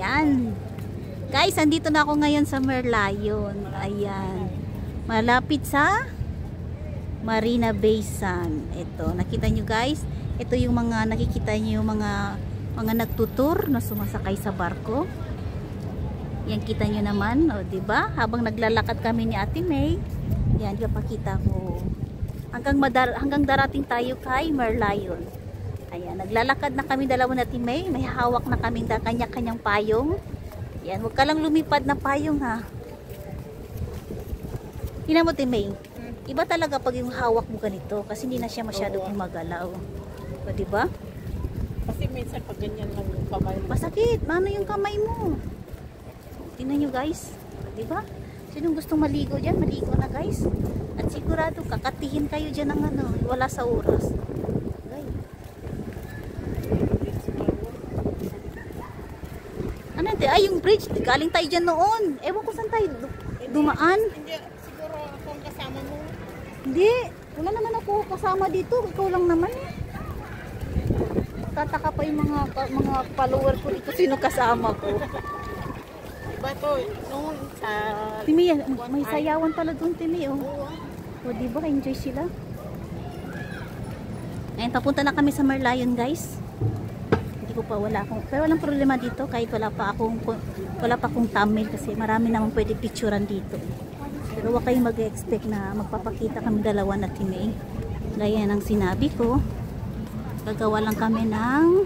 Yan. Guys, andito na ako ngayon sa Merlion. Ayan. Malapit sa Marina Bay Sand. Ito, nakita nyo guys. Ito yung mga, nakikita nyo yung mga nagtutur na sumasakay sa barko. Yan, kita nyo naman. O, diba? Habang naglalakad kami ni Ate May. Yan, ipapakita ko. Hanggang darating tayo kay Merlion. Ayan, naglalakad na kami dalawa na Ate May. May hawak na kami kanya-kanyang payong. Yan, huwag ka lang lumipad na payong ha. Tingnan mo Ate May. Iba talaga pag yung hawak mo ganito kasi hindi na siya masyado gumagalaw. O, diba? Kasi minsan pag ganyan lang yung kamay. Masakit. Ano yung kamay mo? Tingnan nyo guys. O, diba? Sinong gustong maligo dyan? Maligo na guys. At sigurado kakatihin kayo dyan ng ano. Wala sa oras. Okay. Ano ito? Ay, yung bridge. Galing tayo dyan noon. Ewan ko saan tayo dumaan. Hindi, siguro ako ang kasama mo. Hindi. Wala naman ako kasama dito. Ikaw lang naman. Tataka pa yung mga follower ko dito. Sino kasama ko? Diba to? Noon sa... Timi, may sayawan pala doon, Timi. Oh. O, diba? Enjoy sila. Ngayon, papunta na kami sa Merlion, guys. Hindi ko pa, pero walang problema dito kahit wala pa akong thumbnail kasi marami namang pwede picturean dito. Pero huwag kayong mag-expect na magpapakita kami dalawa na Timi. Gaya ng sinabi ko, gagawa lang kami ng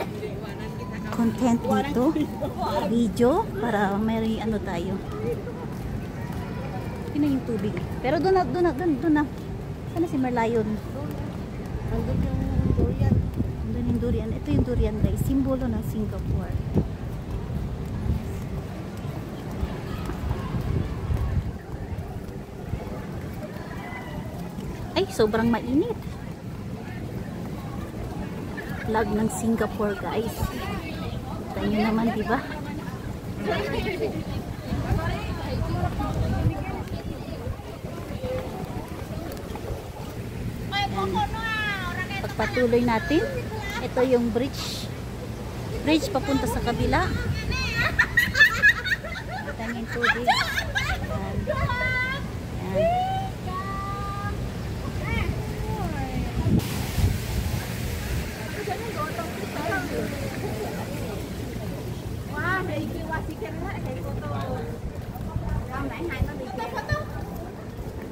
content dito, video, para may ano tayo. Yun na yung tubig. Pero doon na. Sana si Merlion? Andun yung durian. Doon yung durian. Ito yung durian guys. Simbolo ng Singapore. Ay, sobrang mainit. Flag ng Singapore guys. Kita nyo naman, diba? Pagpatuloy natin, ito yung bridge papunta sa kabila. Kita nyo yung tubig.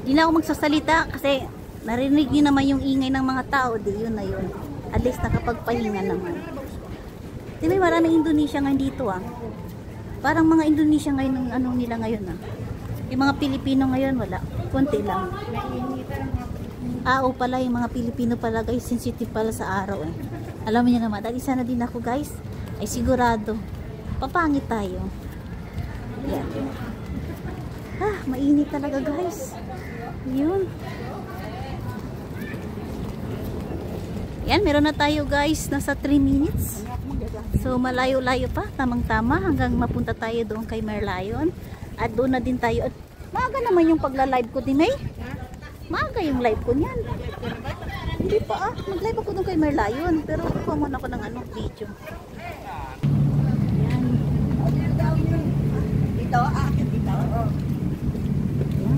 Hindi na ako magsasalita kasi narinig nyo naman yung ingay ng mga tao. Di yun na yun. At least nakapagpahinga naman. Di ba maraming Indonesia ngayon dito ah. Parang mga Indonesia ngayon ang ano nila ngayon ah. Yung mga Pilipino ngayon wala. Konti lang. Oo pala yung mga Pilipino pala guys. Sensitive pala sa araw eh. Alam niyo naman. At isa na din ako guys. Ay sigurado. Papangit tayo. Yan. Ah, mainit talaga guys. Yun. Yan, meron na tayo guys. Nasa 3 minutes. So, malayo-layo pa. Tamang-tama. Hanggang mapunta tayo doon kay Merlion. At doon na din tayo. At maaga naman yung pagla-live ko din eh. Maaga yung live ko niyan. Hindi pa ah. Mag-live ako doon kay Merlion. Pero kuha muna ako ng video. Yan.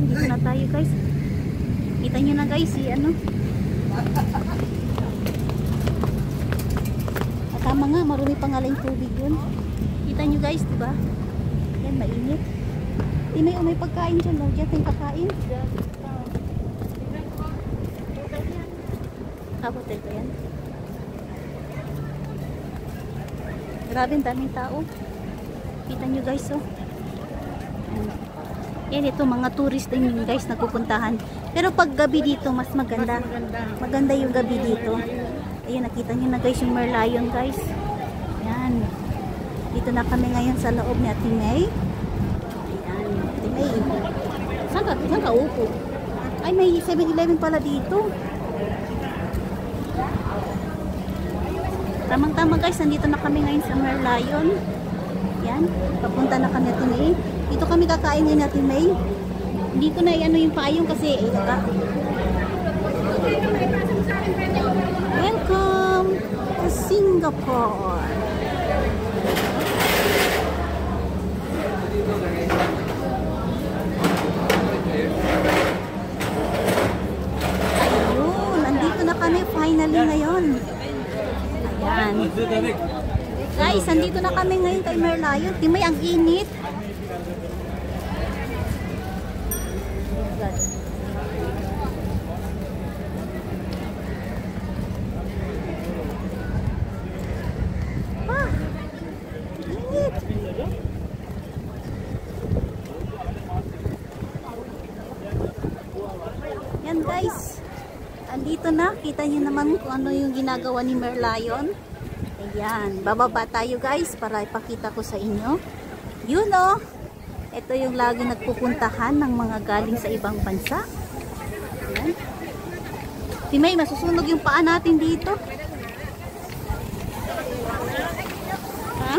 Dito na tayo guys. Kita nyo na guys si ano. At tama nga, marumi pa nga lang yung tubig yun. Kita nyo guys, diba? Yan, mainit. May pagkain dyan. Diyan tayong kakain. Hotel ko yan. Grabe, daming tao. Kita nyo guys oh. Yan, ito mga tourist din yun guys nagpupuntahan. Pero pag gabi dito mas maganda. Maganda yung gabi dito. Ayun, nakita nyo na guys yung Merlion guys. Yan. Dito na kami ngayon sa loob ni Ate May. Ayan, Ate May. Saan ka upo? Ay, may 7-Eleven pala dito. Tamang-tama guys, nandito na kami ngayon sa Merlion. Yan, papunta na kami Ate May. Dito kami kakain ngayon Ate May. Hindi ko na i-ano yung payong kasi Welcome to Singapore. andito na kami ngayon kay Merlion. Timay, ang init. Ah, init. Yan guys. Andito na. Kita niyo naman kung ano yung ginagawa ni Merlion. Ayan, bababa tayo guys para ipakita ko sa inyo. Yun o, ito yung lagi nagpupuntahan ng mga galing sa ibang bansa. Ayan. Timay, masusunog yung paa natin dito. Ha?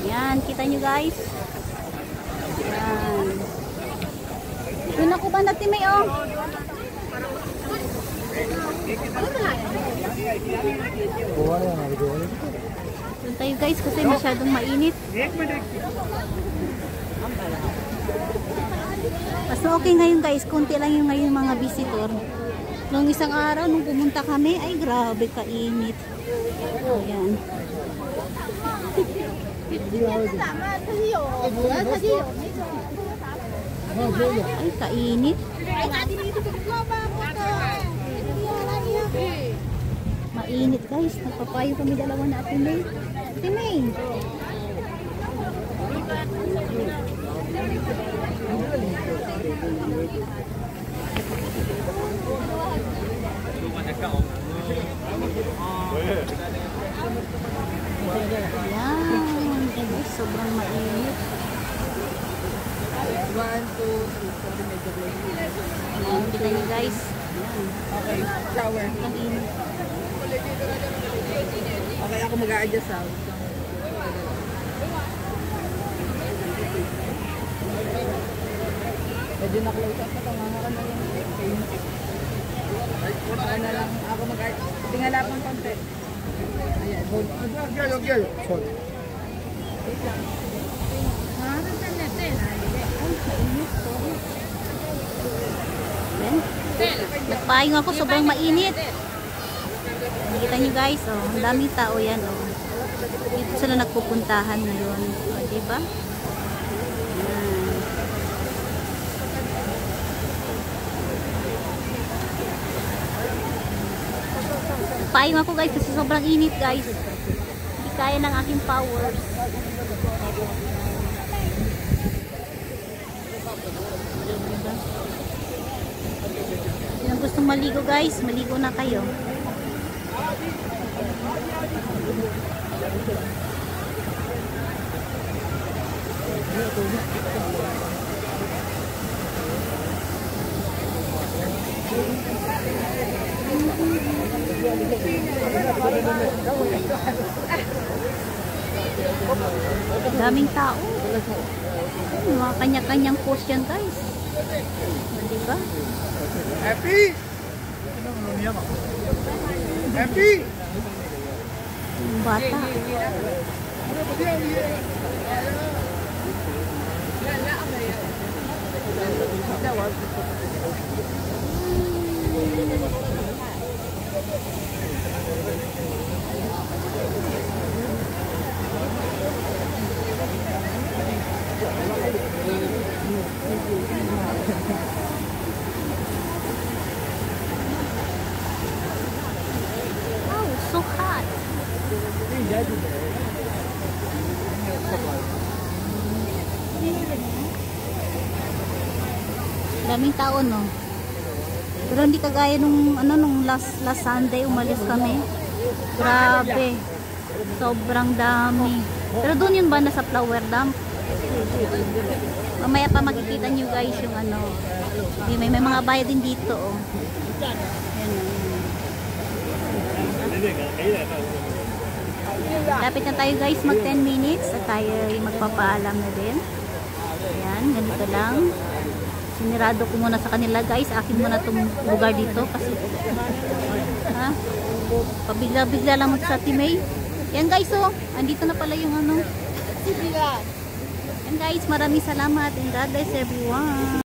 Ayan, kita nyo guys. Ayan. Yun ako ba na Timay o? Doon tayo guys kasi masyadong mainit. Mas okay ngayon guys, konti lang yung ngayon mga visitor. Nung isang araw nung pumunta kami, ay grabe kainit. Ayan. Ay kainit. Mainit guys, nagpapayo kami dalawa na Timay. Timay! Ayan, guys, sobrang mainit. 1, 2, 3, 4, Ayan, kita nyo guys. okay, flower. Ang init. Okay, ako mag-a-adjust out. Medyo na-close up na ito. Mga ka na lang. Ano na lang. Ako mag-a-adjust. Tingala akong konti. Ayan. Hold. Ayan. Nagpahing ako, sobrang mainit. Nakita nyo guys, oh, ang daming tao yan. Oh. Dito sila nagpupuntahan ngayon. Oh, diba? Ayan. Nagpahing ako guys kasi sobrang init guys. Hindi kaya ng aking powers. Yung gustong maligo guys, maligo na kayo. Daming tao. Mga kanya-kanyang post yan guys. Diba? Happy! Happy! Yung bata. Oh, so hot. Daming tao no. Pero hindi kagaya nung ano nung last Sunday umalis kami. Grabe. Sobrang dami. Pero doon yun ba nasa flower dam? Mamaya pa makikita nyo guys yung ano. May mga bayan din dito oh. Ayan, lapit na tayo guys, mag 10 minutes at tayo magpapaalam na din. Ayan, ganito lang. Sinirado ko muna sa kanila guys. Akin muna itong lugar dito kasi ha? Pabigla-bigla lang sa Timay. Yan guys oh, andito na pala yung ano. Yan guys, maraming salamat and God bless everyone.